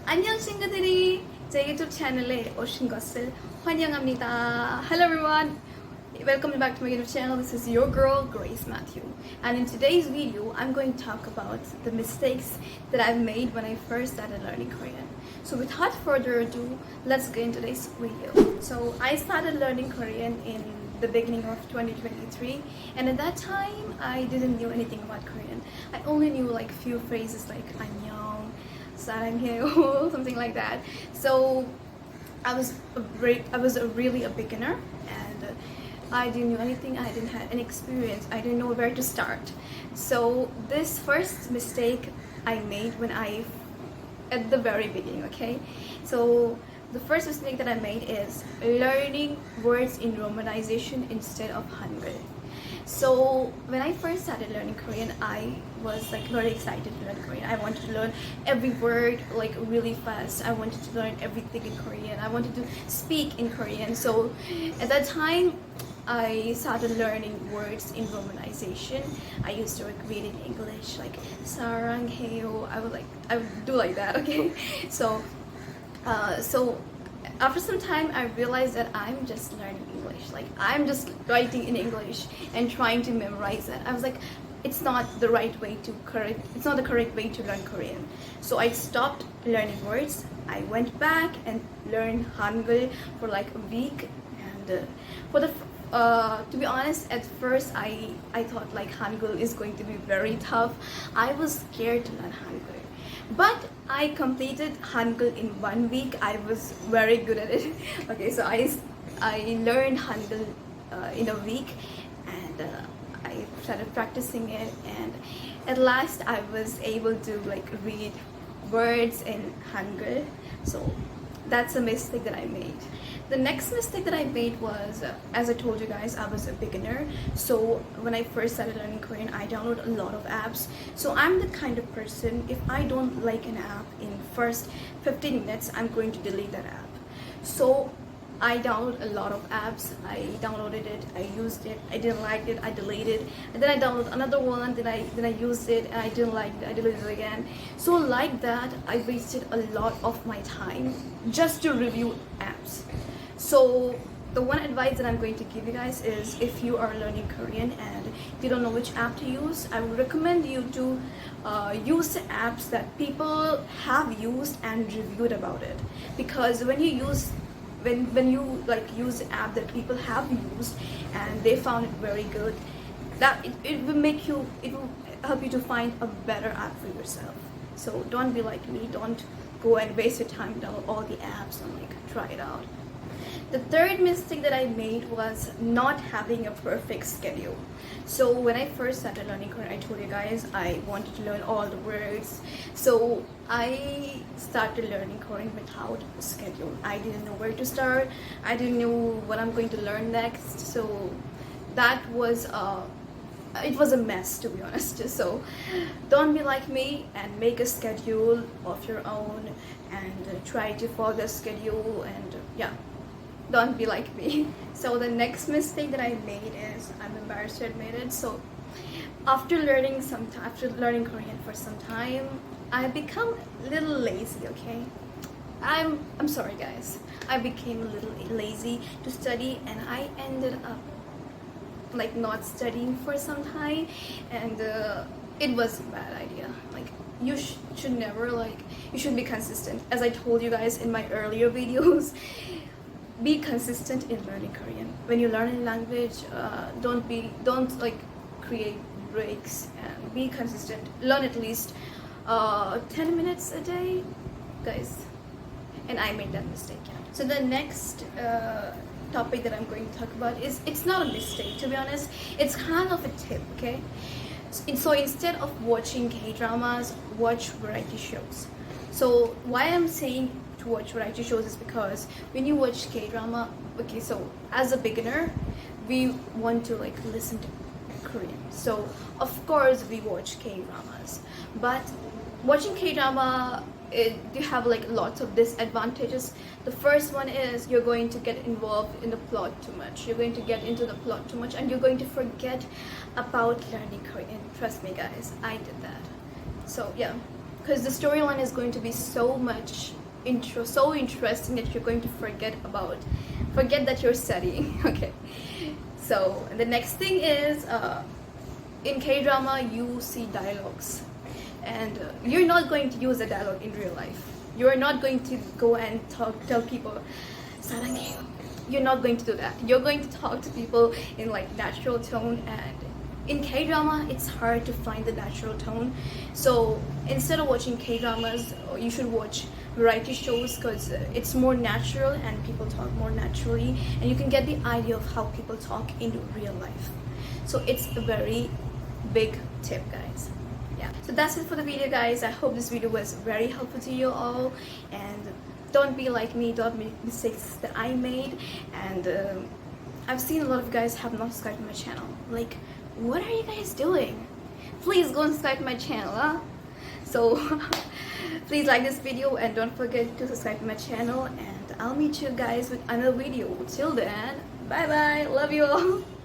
안녕 친구들이! 제 유튜브 채널에 오신 것을 환영합니다. Hello everyone! Welcome back to my YouTube channel. This is your girl Grace Mathew, and in today's video I'm going to talk about the mistakes that I've made when I first started learning Korean. So without further ado, let's get into today's video. So I started learning Korean in the beginning of 2023, and at that time I didn't know anything about Korean. I only knew like few phrases like 안녕, 사랑해요, something like that. So I was really a beginner, and I didn't know anything. I didn't have any experience. I didn't know where to start. So this first mistake I made at the very beginning, okay? So the first mistake that I made is learning words in romanization instead of Hangul. So when I first started learning Korean, I was like very excited to learn Korean. I wanted to learn every word like really fast. I wanted to learn everything in Korean. I wanted to speak in Korean. So at that time, I started learning words in romanization. I used to read in English like 사랑해요. I would do like that, okay? So after some time I realized that I'm just learning English. Like I'm just writing in English and trying to memorize it. I was like, it's not the correct way to learn Korean. So I stopped learning words. I went back and learned Hangul for like a week, and to be honest, at first I thought like Hangul is going to be very tough. I was scared to learn Hangul, but I completed Hangul in 1 week. I was very good at it. Okay, so I learned Hangul in a week, and I started practicing it, and at last I was able to like read words in Hangul. So that's a mistake that I made. The next mistake that I made was, as I told you guys, I was a beginner. So when I first started learning Korean, I downloaded a lot of apps. So I'm the kind of person, if I don't like an app in first 15 minutes, I'm going to delete that app. So I downloaded a lot of apps. I downloaded it, I used it, I didn't like it, I deleted, and then I downloaded another one, then I used it, and I didn't like it, I deleted it again. So like that, I wasted a lot of my time just to review apps. So the one advice that I'm going to give you guys is, if you are learning Korean and you don't know which app to use, I would recommend you to use the apps that people have used and reviewed about it. Because when you use use the app that people have used and they found it very good, that it will help you to find a better app for yourself. So don't be like me. Don't go and waste your time down all the apps and like try it out. The third mistake that I made was not having a perfect schedule. So when I first started learning Korean, I told you guys I wanted to learn all the words. So I started learning Korean without a schedule. I didn't know where to start. I didn't know what I'm going to learn next. So that was it was a mess, to be honest. So don't be like me and make a schedule of your own and try to follow the schedule, and yeah, don't be like me. So the next mistake that I made is, I'm embarrassed to admit it, so after learning Korean for some time, I become a little lazy, okay? I'm sorry guys. I became a little lazy to study, and I ended up like not studying for some time, and it was a bad idea. Like you should never you should be consistent. As I told you guys in my earlier videos, be consistent in learning Korean. When you learn a language, don't like create breaks, and be consistent. Learn at least 10 minutes a day, guys. And I made that mistake. So the next topic that I'm going to talk about is, it's not a mistake, to be honest. It's kind of a tip, okay? So instead of watching K-dramas, watch variety shows. So why I'm saying to watch variety shows is because when you watch K-drama, okay, so as a beginner, we want to like listen to Korean. So of course we watch K-dramas, but watching K-drama, you have like lots of disadvantages. The first one is you're going to get involved in the plot too much. You're going to get into the plot too much, and you're going to forget about learning Korean. Trust me guys, I did that. So yeah, because the storyline is going to be so much so interesting that you're going to forget that you're studying. Okay, so the next thing is in K-drama you see dialogues, and you're not going to use a dialogue in real life. You're not going to go and tell people 사랑해요. You're not going to do that. You're going to talk to people in like natural tone, and in K-drama it's hard to find the natural tone. So instead of watching K-dramas, you should watch variety shows, because it's more natural and people talk more naturally, and you can get the idea of how people talk in real life. So it's a very big tip, guys. Yeah, so that's it for the video, guys. I hope this video was very helpful to you all, and don't be like me, don't make mistakes that I made. And I've seen a lot of guys have not subscribed to my channel. Like, what are you guys doing? Please go and subscribe to my channel, huh? So please like this video and don't forget to subscribe to my channel, and I'll meet you guys with another video. Till then, bye bye, love you all.